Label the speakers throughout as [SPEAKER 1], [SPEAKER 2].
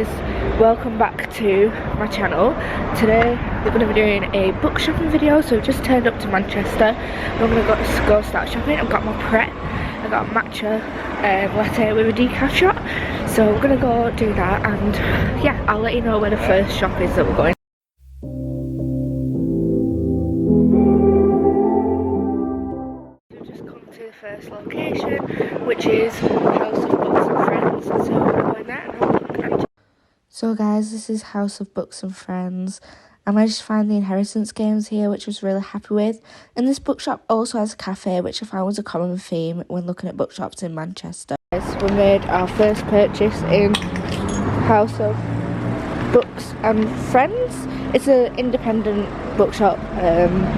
[SPEAKER 1] guys, welcome back to my channel. Today we're going to be doing a book shopping video. So I've just turned up to Manchester. I'm going to go start shopping. I've got my prep. I got a matcha latte with a decaf shot. So we're going to go do that, and yeah, I'll let you know where the first shop is that we're going. We've just come to the first location, which is House of Books and Friends. So we're going there and have a look. So guys, this is House of Books and Friends. I managed to find the inheritance games here, which I was really happy with. And this bookshop also has a cafe, which I found was a common theme when looking at bookshops in Manchester. We made our first purchase in House of Books and Friends. It's an independent bookshop.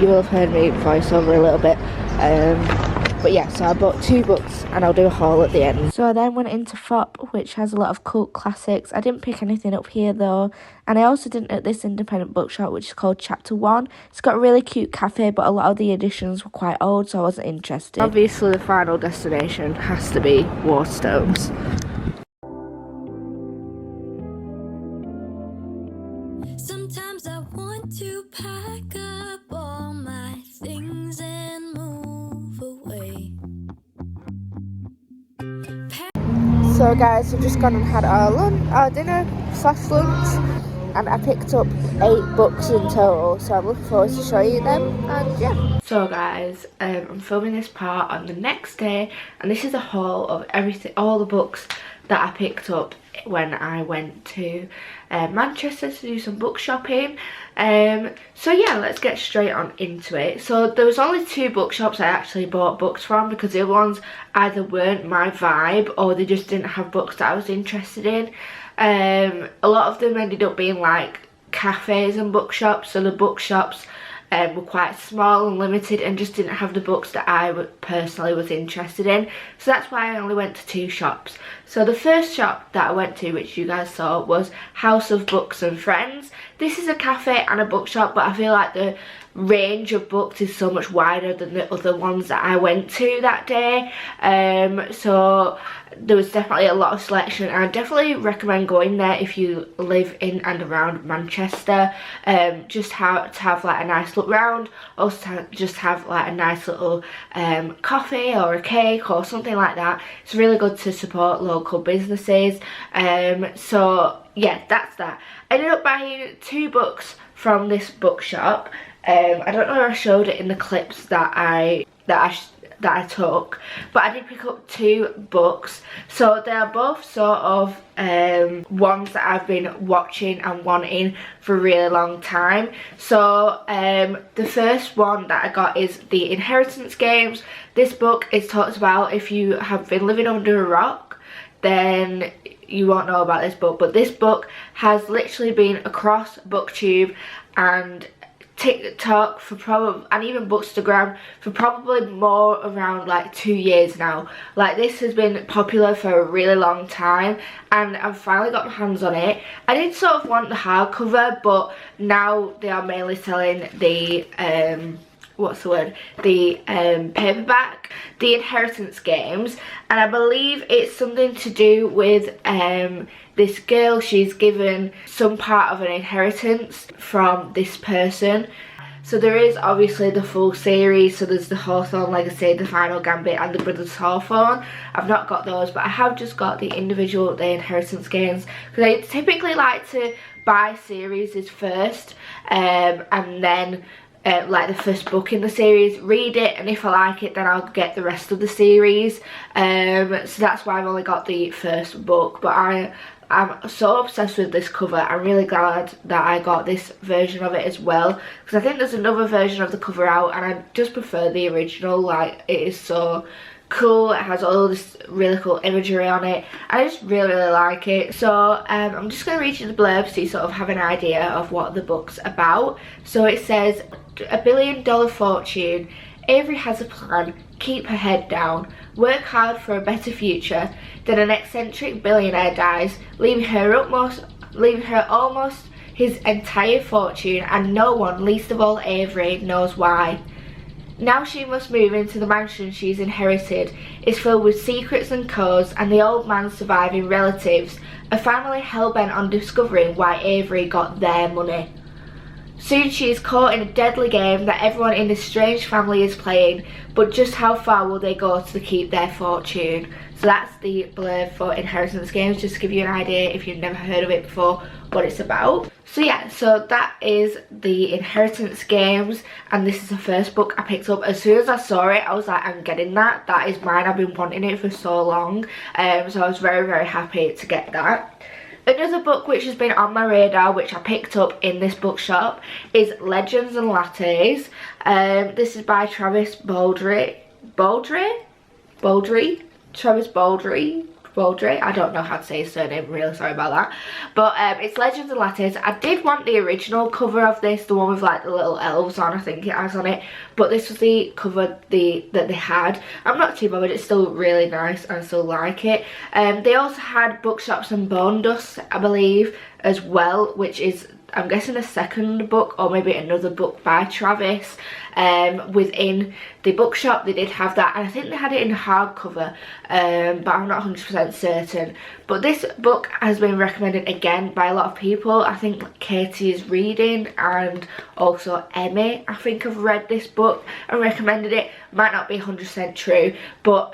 [SPEAKER 1] You will have heard me voice over a little bit. But yeah, so I bought 2 books and I'll do a haul at the end. So I then went into Depop, which has a lot of cult classics. I didn't pick anything up here though. And I also didn't at this independent bookshop, which is called Chapter 1. It's got a really cute cafe, but a lot of the editions were quite old, so I wasn't interested. Obviously the final destination has to be Waterstones.
[SPEAKER 2] Sometimes I want to pack up all my things and move away.
[SPEAKER 1] So guys, we've just gone and had our dinner / lunch, and I picked up 8 books in total, so I'm looking forward to showing you them, and yeah. So guys, I'm filming this part on the next day, and this is a haul of everything, all the books that I picked up when I went to Manchester to do some book shopping. So yeah, let's get straight on into it. So there was only 2 bookshops I actually bought books from, because the other ones either weren't my vibe or they just didn't have books that I was interested in. A lot of them ended up being like cafes and bookshops, so the bookshops were quite small and limited and just didn't have the books that I personally was interested in. So that's why I only went to 2 shops. So the first shop that I went to, which you guys saw, was House of Books and Friends. This is a cafe and a bookshop, but I feel like the range of books is so much wider than the other ones that I went to that day. So there was definitely a lot of selection, and I definitely recommend going there if you live in and around Manchester. Just to have like a nice look round, also to just have like a nice little coffee or a cake or something like that. It's really good to support local businesses. So yeah, that's that. I ended up buying 2 books from this bookshop. I don't know if I showed it in the clips that I took, but I did pick up 2 books. So they are both sort of ones that I've been watching and wanting for a really long time. So the first one that I got is The Inheritance Games. This book is talked about. If you have been living under a rock, then you won't know about this book, but this book has literally been across BookTube and TikTok for probably, and even Bookstagram for probably more around like 2 years now. Like, this has been popular for a really long time, and I've finally got my hands on it. I did sort of want the hardcover, but now they are mainly selling the the paperback, The Inheritance Games, and I believe it's something to do with this girl. She's given some part of an inheritance from this person. So there is obviously the full series, so there's the Hawthorne Legacy, the Final Gambit and the Brothers Hawthorne. I've not got those, but I have just got the individual The Inheritance Games, because I typically like to buy series first, and then like the first book in the series, read it, and if I like it then I'll get the rest of the series. So that's why I've only got the first book, but I'm so obsessed with this cover. I'm really glad that I got this version of it as well, because I think there's another version of the cover out and I just prefer the original. Like, it is so cool. It has all this really cool imagery on it. I just really like it. So I'm just going to read you the blurb so you sort of have an idea of what the book's about. So it says, $1 billion fortune. Avery has a plan. Keep her head down. Work hard for a better future. Then an eccentric billionaire dies, leaving her almost his entire fortune, and no one, least of all Avery, knows why. Now she must move into the mansion she's inherited. It's filled with secrets and codes, and the old man's surviving relatives a family hell-bent on discovering why Avery got their money. Soon she is caught in a deadly game that everyone in this strange family is playing, but just how far will they go to keep their fortune? So that's the blurb for Inheritance Games, just to give you an idea if you've never heard of it before, what it's about. So yeah, so that is the Inheritance Games, and this is the first book I picked up. As soon as I saw it, I was like, I'm getting that. That is mine. I've been wanting it for so long. So I was very, very happy to get that. Another book which has been on my radar, which I picked up in this bookshop, is Legends and Lattes. This is by Travis Baldry. Travis Baldry. I don't know how to say his surname, I'm really sorry about that. But it's Legends and Lattes. I did want the original cover of this, the one with like the little elves on, I think it has on it. But this was the cover that they had. I'm not too bothered, it's still really nice, I still like it. They also had Bookshops and Bone Dust, I believe, as well, which is, I'm guessing, a second book or maybe another book by Travis. Within the bookshop they did have that, and I think they had it in hardcover, but I'm not 100% certain. But this book has been recommended again by a lot of people. I think Katie is reading, and also Emmy, I think, have read this book and recommended it. Might not be 100% true, but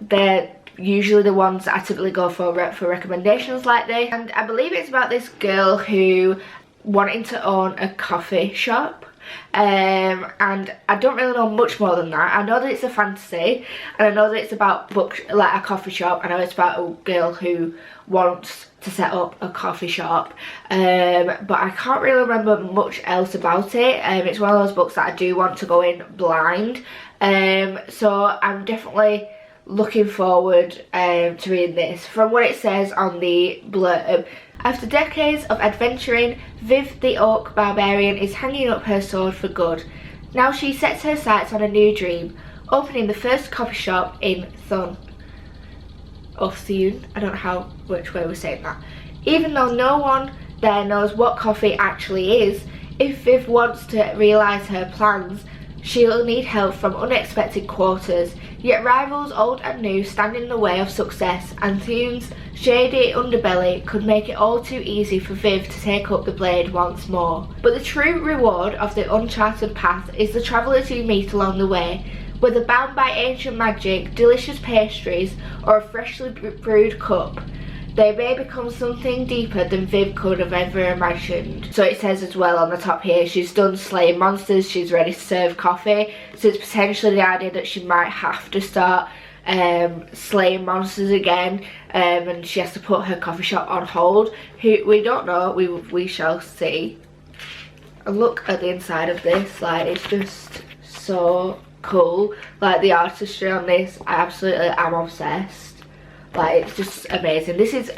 [SPEAKER 1] they're usually the ones that I typically go for recommendations like this. And I believe it's about this girl who wanting to own a coffee shop, and I don't really know much more than that. I know that it's a fantasy, and I know that it's about like a coffee shop. I know it's about a girl who wants to set up a coffee shop, but I can't really remember much else about it. It's one of those books that I do want to go in blind, so I'm definitely looking forward to reading this. From what it says on the blurb, after decades of adventuring, Viv the Orc Barbarian is hanging up her sword for good. Now she sets her sights on a new dream, opening the first coffee shop in Thun. Or Thun, I don't know which way we're saying that. Even though no one there knows what coffee actually is, if Viv wants to realise her plans, she'll need help from unexpected quarters, yet rivals old and new stand in the way of success, and Thun's shady underbelly could make it all too easy for Viv to take up the blade once more. But the true reward of the uncharted path is the travellers you meet along the way, whether bound by ancient magic, delicious pastries, or a freshly brewed cup. They may become something deeper than Viv could have ever imagined. So it says as well on the top here, she's done slaying monsters, she's ready to serve coffee. So it's potentially the idea that she might have to start slaying monsters again, and she has to put her coffee shop on hold. We don't know, we shall see. And look at the inside of this, like, it's just so cool. Like, the artistry on this, I absolutely am obsessed. Like, it's just amazing. This is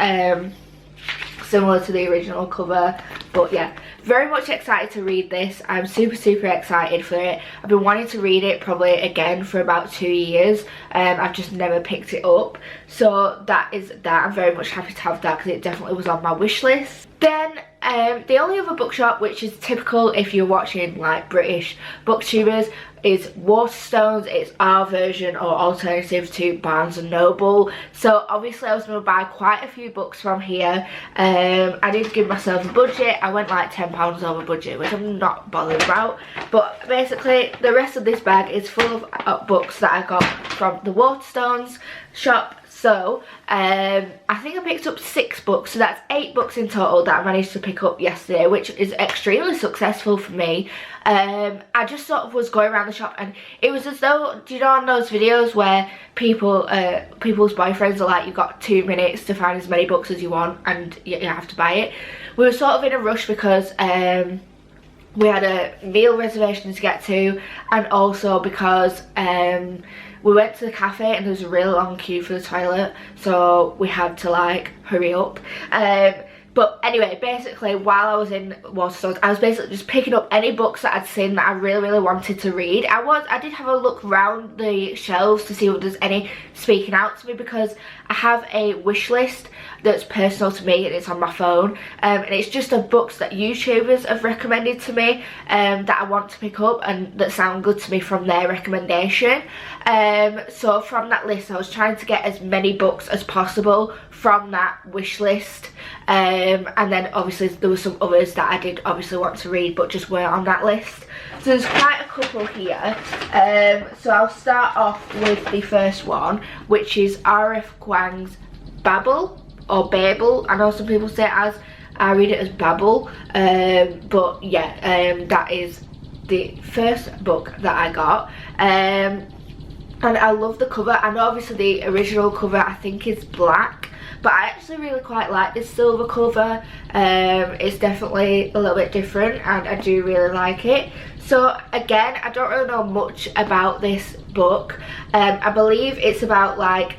[SPEAKER 1] similar to the original cover, but yeah, very much excited to read this. I'm super excited for it. I've been wanting to read it probably again for about 2 years. I've just never picked it up, so that is that. I'm very much happy to have that because it definitely was on my wish list. Then the only other bookshop, which is typical if you're watching like British booktubers, is Waterstones. It's our version or alternative to Barnes and Noble. So obviously I was going to buy quite a few books from here. I did give myself a budget. I went like £10 over budget, which I'm not bothered about. But basically the rest of this bag is full of books that I got from the Waterstones shop. So I think I picked up 6 books, so that's 8 books in total that I managed to pick up yesterday, which is extremely successful for me. I just sort of was going around the shop, and it was as though, do you know on those videos where people's boyfriends are like, you've got 2 minutes to find as many books as you want and you have to buy it? We were sort of in a rush because we had a meal reservation to get to, and also because we went to the cafe and there was a really long queue for the toilet, so we had to like hurry up. But anyway, basically while I was in Waterstones, I was basically just picking up any books that I'd seen that I really wanted to read. I did have a look around the shelves to see if there's any speaking out to me, because I have a wish list that's personal to me and it's on my phone, and it's just of books that YouTubers have recommended to me that I want to pick up and that sound good to me from their recommendation. So from that list I was trying to get as many books as possible from that wish list, and then obviously there were some others that I did obviously want to read but just weren't on that list. So there's quite a couple here. So I'll start off with the first one, which is R.F. Kuang's Babel, or Babel. I know some people say it as, I read it as Babel, but yeah, that is the first book that I got. And I love the cover. I know obviously the original cover I think is black, but I actually really quite like this silver cover. It's definitely a little bit different and I do really like it. So again, I don't really know much about this book. I believe it's about like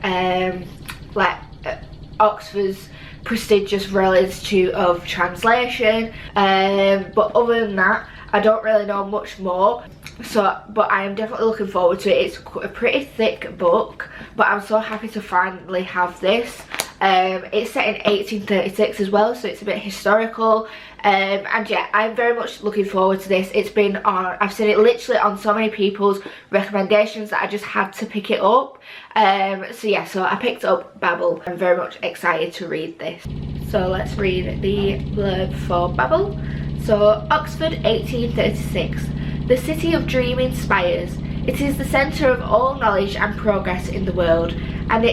[SPEAKER 1] Oxford's prestigious Royal Institute of Translation, but other than that I don't really know much more. So but I am definitely looking forward to it. It's a pretty thick book, but I'm so happy to finally have this. It's set in 1836 as well, so it's a bit historical, and yeah, I'm very much looking forward to this. It's been on, I've seen it literally on so many people's recommendations that I just had to pick it up. So yeah, so I picked up Babel. I'm very much excited to read this. So let's read the blurb for Babel. So Oxford, 1836. The city of dreaming spires. It is the centre of all knowledge and progress in the world, and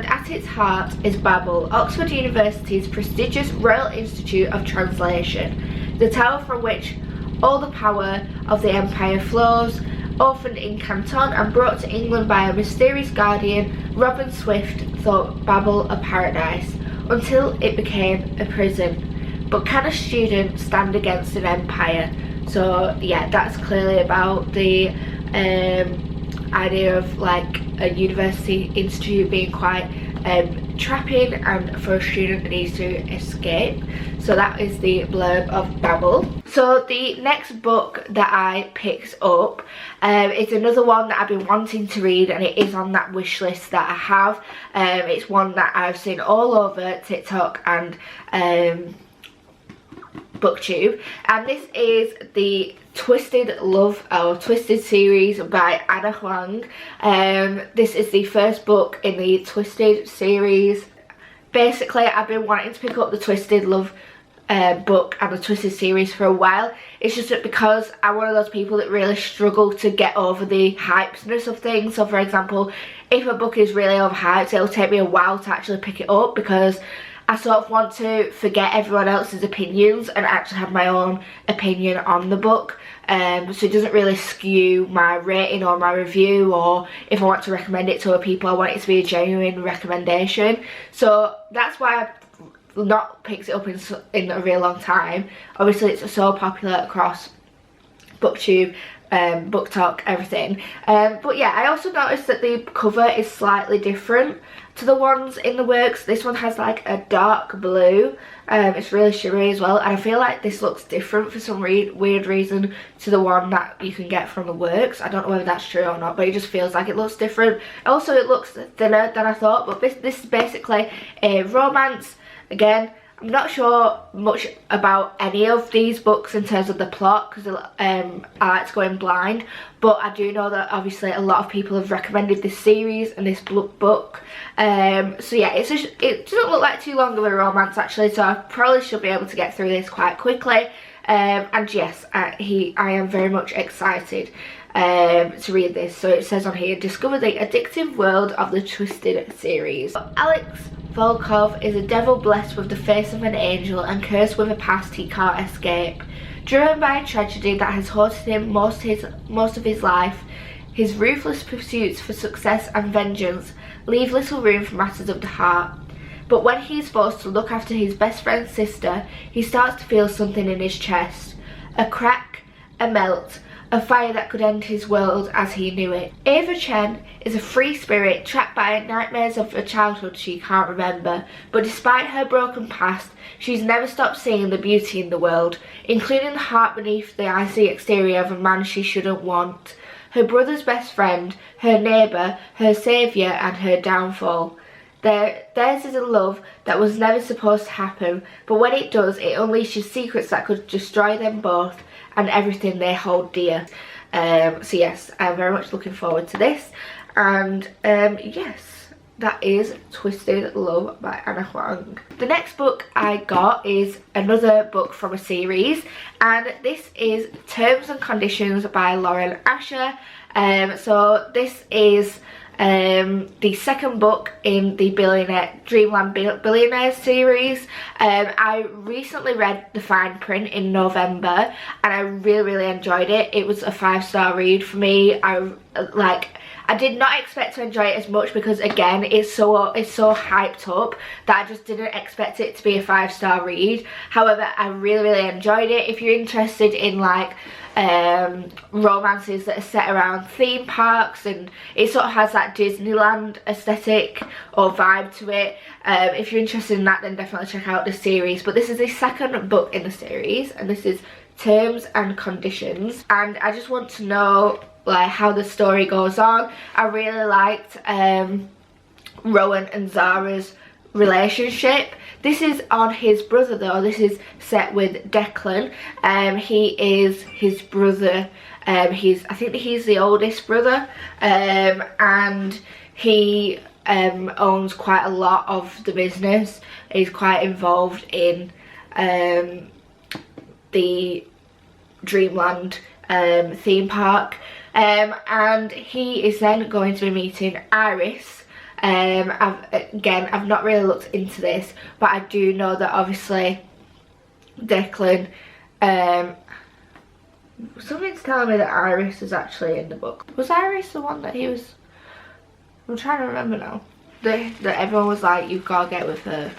[SPEAKER 1] at its heart is Babel, Oxford University's prestigious Royal Institute of Translation, the tower from which all the power of the empire flows. Orphaned in Canton and brought to England by a mysterious guardian, Robin Swift thought Babel a paradise, until it became a prison. But can a student stand against an empire? So yeah, that's clearly about the idea of like a university institute being quite trapping, and for a student that needs to escape. So that is the blurb of Babel. So the next book that I picked up is another one that I've been wanting to read, and it is on that wish list that I have. It's one that I've seen all over TikTok and BookTube, and this is the Twisted Love, or Twisted series by Anna Huang. This is the first book in the Twisted series. Basically, I've been wanting to pick up the Twisted Love book and the Twisted series for a while. It's just that because I'm one of those people that really struggle to get over the hypeness of things. So for example, if a book is really overhyped, it'll take me a while to actually pick it up, because I sort of want to forget everyone else's opinions and actually have my own opinion on the book. So it doesn't really skew my rating or my review, or if I want to recommend it to other people, I want it to be a genuine recommendation. So that's why I've not picked it up in a real long time. Obviously it's so popular across BookTube, BookTok, everything. But yeah, I also noticed that the cover is slightly different to the ones in the works. This one has like a dark blue. It's really shimmery as well, and I feel like this looks different for some weird reason to the one that you can get from the works. I don't know whether that's true or not, but it just feels like it looks different. Also, it looks thinner than I thought, but this is basically a romance. Again, I'm not sure much about any of these books in terms of the plot, because I like to go in blind, but I do know that obviously a lot of people have recommended this series and this book. So yeah, it doesn't look like too long of a romance actually, so I probably should be able to get through this quite quickly. And yes, I am very much excited to read this. So it says on here, discover the addictive world of the Twisted series. Alex Volkov is a devil blessed with the face of an angel and cursed with a past he can't escape. Driven by a tragedy that has haunted him most of his life, his ruthless pursuits for success and vengeance leave little room for matters of the heart. But when he is forced to look after his best friend's sister, he starts to feel something in his chest. A crack, a melt, a fire that could end his world as he knew it. Ava Chen is a free spirit trapped by nightmares of a childhood she can't remember, but despite her broken past, she's never stopped seeing the beauty in the world, including the heart beneath the icy exterior of a man she shouldn't want. Her brother's best friend, her neighbour, her saviour and her downfall. Theirs is a love that was never supposed to happen, but when it does, it unleashes secrets that could destroy them both and everything they hold dear. So yes, I'm very much looking forward to this. And yes, that is Twisted Love by Anna Huang. The next book I got is another book from a series, and this is Terms and Conditions by Lauren Asher. So this is the second book in the Dreamland Billionaires series. I recently read the fine print in November and I really enjoyed it. It was a 5-star read for me. I did not expect to enjoy it as much because again it's so hyped up that I just didn't expect it to be a 5-star read. However, I really enjoyed it. If you're interested in like romances that are set around theme parks, and it sort of has that Disneyland aesthetic or vibe to it, if you're interested in that, then definitely check out the series. But this is the second book in the series, and this is Terms and Conditions, and I just want to know like how the story goes on. I really liked Rowan and Zara's relationship. This is on his brother though. This is set with Declan. He is his brother. I think he's the oldest brother, and he owns quite a lot of the business. He's quite involved in the Dreamland theme park, and he is then going to be meeting Iris. I've not really looked into this, but I do know that obviously Declan, something's telling me that Iris is actually in the book. Was Iris the one that he was, I'm trying to remember now, that everyone was like, you've got to get with her?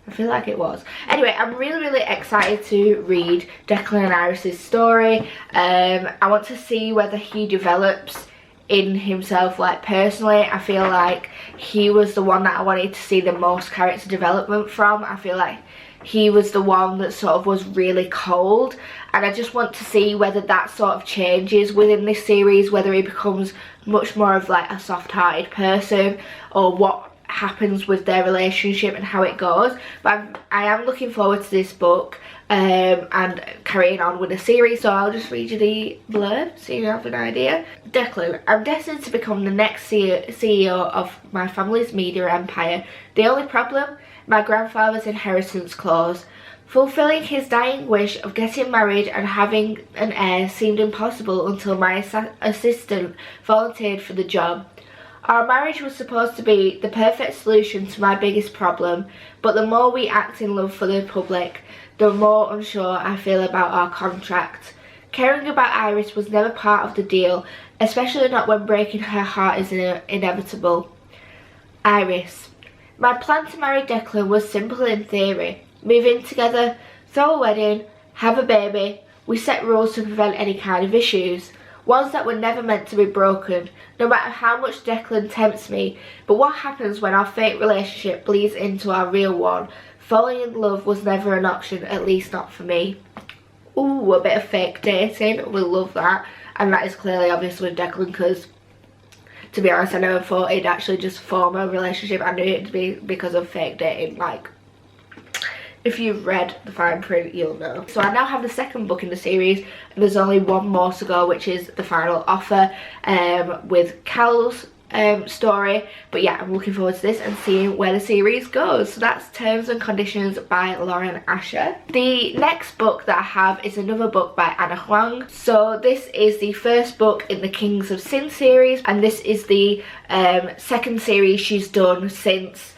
[SPEAKER 1] I feel like it was. Anyway, I'm really excited to read Declan and Iris's story. I want to see whether he develops in himself, like personally. I feel like he was the one that I wanted to see the most character development from. I feel like he was the one that sort of was really cold, and I just want to see whether that sort of changes within this series, whether he becomes much more of like a soft-hearted person, or what happens with their relationship and how it goes. But I am looking forward to this book and carrying on with the series, so I'll just read you the blurb so you have an idea. Declan, I'm destined to become the next CEO of my family's media empire. The only problem? My grandfather's inheritance clause. Fulfilling his dying wish of getting married and having an heir seemed impossible until my assistant volunteered for the job. Our marriage was supposed to be the perfect solution to my biggest problem, but the more we act in love for the public, the more unsure I feel about our contract. Caring about Iris was never part of the deal, especially not when breaking her heart is inevitable. Iris. My plan to marry Declan was simple in theory. Move in together, throw a wedding, have a baby. We set rules to prevent any kind of issues. Ones that were never meant to be broken, no matter how much Declan tempts me. But what happens when our fake relationship bleeds into our real one? Falling in love was never an option, at least not for me. Ooh, a bit of fake dating, we love that. And that is clearly obvious with Declan, because to be honest, I never thought he'd actually just form a relationship. I knew it'd be because of fake dating. Like, if you've read the fine print, you'll know. So I now have the second book in the series, and there's only one more to go, which is The Final Offer, with Cal's story. But yeah, I'm looking forward to this and seeing where the series goes. So that's Terms and Conditions by Lauren Asher. The next book that I have is another book by Anna Huang. So this is the first book in the Kings of Sin series, and this is the second series she's done since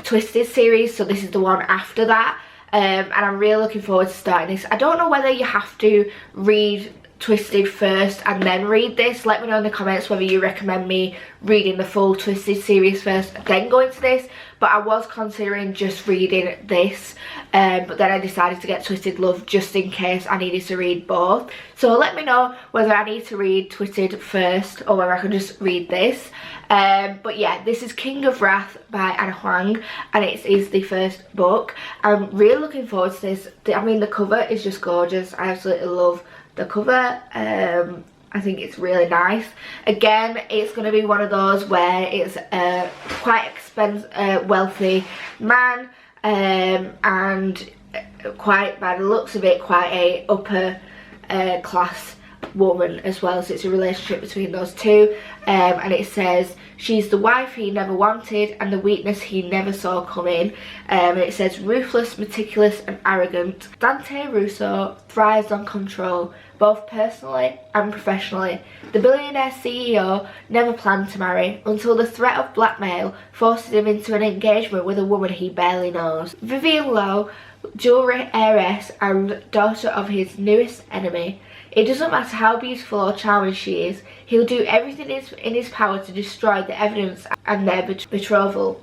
[SPEAKER 1] Twisted series, so this is the one after that, and I'm really looking forward to starting this. I don't know whether you have to read Twisted first and then read this. Let me know in the comments whether you recommend me reading the full Twisted series first then going to this, but I was considering just reading this, but then I decided to get Twisted Love just in case I needed to read both. So let me know whether I need to read Twisted first or whether I can just read this. But yeah, this is King of Wrath by Anna Huang, and it is the first book. I'm really looking forward to this. I mean, the cover is just gorgeous. I absolutely love the cover. I think it's really nice. Again, it's going to be one of those where it's a quite expensive, wealthy man, and quite, by the looks of it, quite a upper class woman as well. So it's a relationship between those two, and it says she's the wife he never wanted and the weakness he never saw coming. And it says ruthless, meticulous and arrogant. Dante Russo thrives on control, both personally and professionally. The billionaire CEO never planned to marry until the threat of blackmail forces him into an engagement with a woman he barely knows. VLLO, jewellery heiress and daughter of his newest enemy. It doesn't matter how beautiful or charming she is, he'll do everything in his power to destroy the evidence and their betrothal.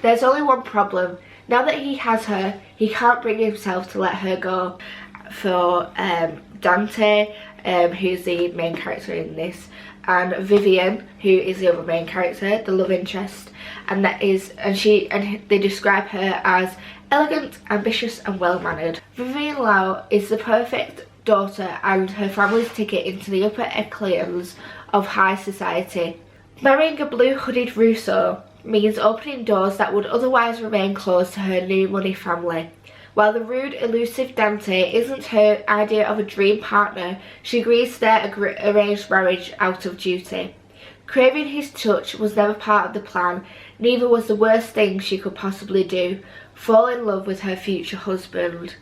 [SPEAKER 1] There's only one problem. Now that he has her, he can't bring himself to let her go. For Dante, who's the main character in this, and Vivian, who is the other main character, the love interest, and they describe her as elegant, ambitious and well-mannered. VLLO is the perfect daughter and her family's ticket into the upper echelons of high society. Marrying a blue-hooded Russo means opening doors that would otherwise remain closed to her new money family. While the rude, elusive Dante isn't her idea of a dream partner, she agrees to their arranged marriage out of duty. Craving his touch was never part of the plan, neither was the worst thing she could possibly do, fall in love with her future husband.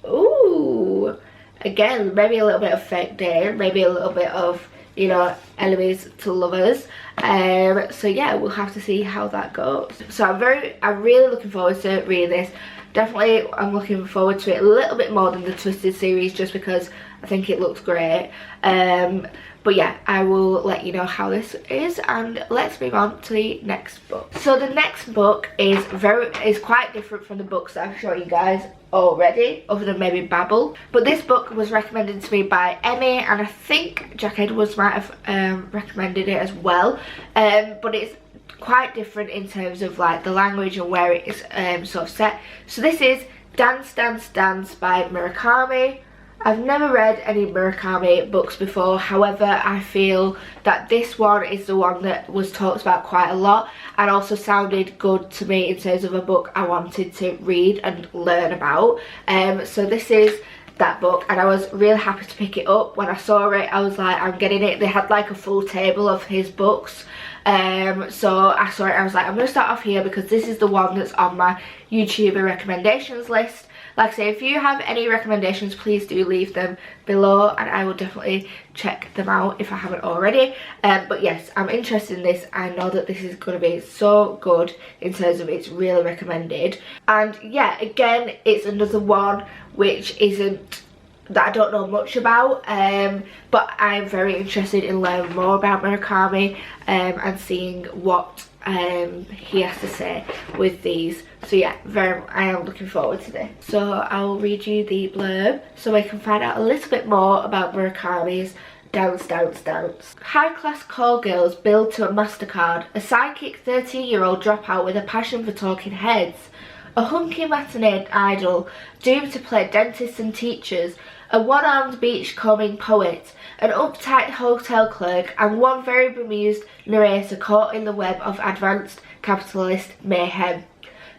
[SPEAKER 1] Ooh! Again, maybe a little bit of fake dating, maybe a little bit of, you know, enemies to lovers. So yeah, we'll have to see how that goes. So I'm really looking forward to reading this. Definitely I'm looking forward to it a little bit more than the Twisted series, just because I think it looks great. But yeah, I will let you know how this is, and let's move on to the next book. So the next book is quite different from the books that I've shown you guys already, other than maybe Babel. But this book was recommended to me by Emmy, and I think Jack Edwards might have recommended it as well. But it's quite different in terms of like the language and where it is sort of set. So this is Dance Dance Dance by Murakami. I've never read any Murakami books before, however I feel that this one is the one that was talked about quite a lot and also sounded good to me in terms of a book I wanted to read and learn about. So this is that book, and I was really happy to pick it up. When I saw it, I was like, I'm getting it. They had like a full table of his books. So I saw it, I was like, I'm going to start off here because this is the one that's on my YouTuber recommendations list. Like I say, if you have any recommendations, please do leave them below and I will definitely check them out if I haven't already. But yes, I'm interested in this. I know that this is going to be so good in terms of it's really recommended. And yeah, again, it's another one which isn't, that I don't know much about, but I'm very interested in learning more about Murakami and seeing what he has to say with these. So yeah, I am looking forward to this. So I'll read you the blurb so I can find out a little bit more about Murakami's Dance Dance Dance. High-class call girls billed to a MasterCard, a psychic 13-year-old dropout with a passion for talking heads, a hunky matinee idol doomed to play dentists and teachers, a one-armed beachcombing poet, an uptight hotel clerk, and one very bemused narrator caught in the web of advanced capitalist mayhem.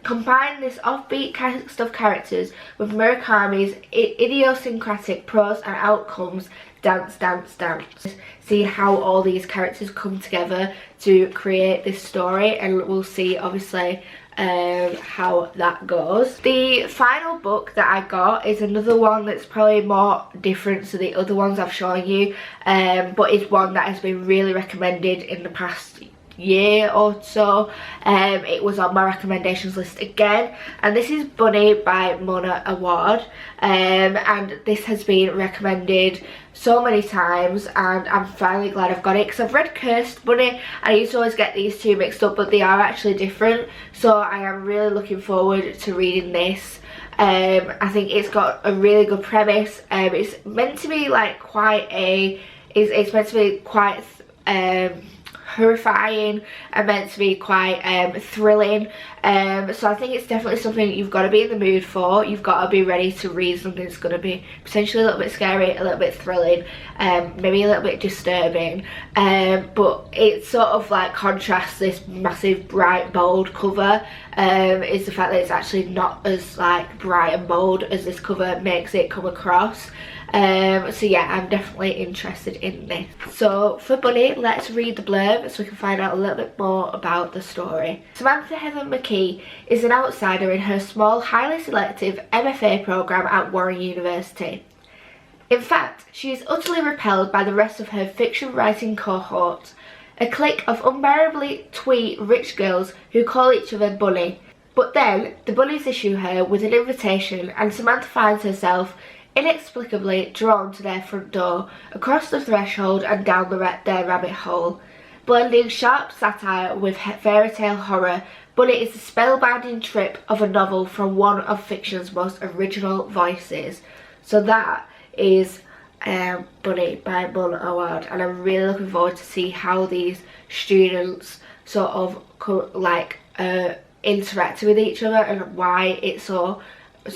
[SPEAKER 1] Combine this offbeat cast of characters with Murakami's idiosyncratic prose and outcomes, dance, dance, dance. See how all these characters come together to create this story, and we'll see obviously how that goes. The final book that I got is another one that's probably more different to the other ones I've shown you, but it's one that has been really recommended in the past year or so. It was on my recommendations list again, and this is Bunny by Mona Awad, and this has been recommended so many times and I'm finally glad I've got it, because I've read Cursed Bunny and I used to always get these two mixed up, but they are actually different. So I am really looking forward to reading this. I think it's got a really good premise. It's meant to be like quite a, it's meant to be quite horrifying and meant to be quite thrilling, so I think it's definitely something you've got to be in the mood for. You've got to be ready to read something that's going to be potentially a little bit scary, a little bit thrilling, maybe a little bit disturbing, but it sort of like contrasts this massive bright bold cover, is the fact that it's actually not as like bright and bold as this cover makes it come across. So yeah, I'm definitely interested in this. So for Bunny, let's read the blurb so we can find out a little bit more about the story. Samantha Heather McKee is an outsider in her small, highly selective MFA programme at Warren University. In fact, she is utterly repelled by the rest of her fiction writing cohort, a clique of unbearably twee rich girls who call each other Bunny. But then, the Bunnies issue her with an invitation and Samantha finds herself inexplicably drawn to their front door, across the threshold and down their rabbit hole. Blending sharp satire with fairy tale horror, Bunny is the spellbinding trip of a novel from one of fiction's most original voices. So that is Bunny by Bun Award, and I'm really looking forward to see how these students sort of interact with each other and why it's so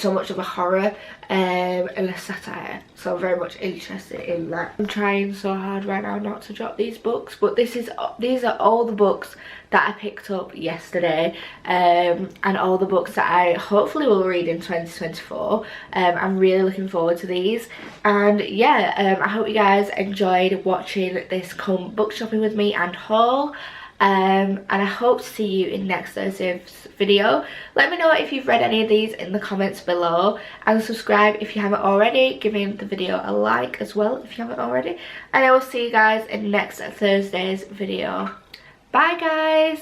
[SPEAKER 1] much of a horror and a satire. So I'm very much interested in that. I'm trying so hard right now not to drop these books, but these are all the books that I picked up yesterday, and all the books that I hopefully will read in 2024. I'm really looking forward to these, and yeah, I hope you guys enjoyed watching this come book shopping with me and haul. And I hope to see you in next Thursday's video. Let me know if you've read any of these in the comments below, and subscribe if you haven't already. Give the video a like as well if you haven't already, and I will see you guys in next Thursday's video. Bye guys.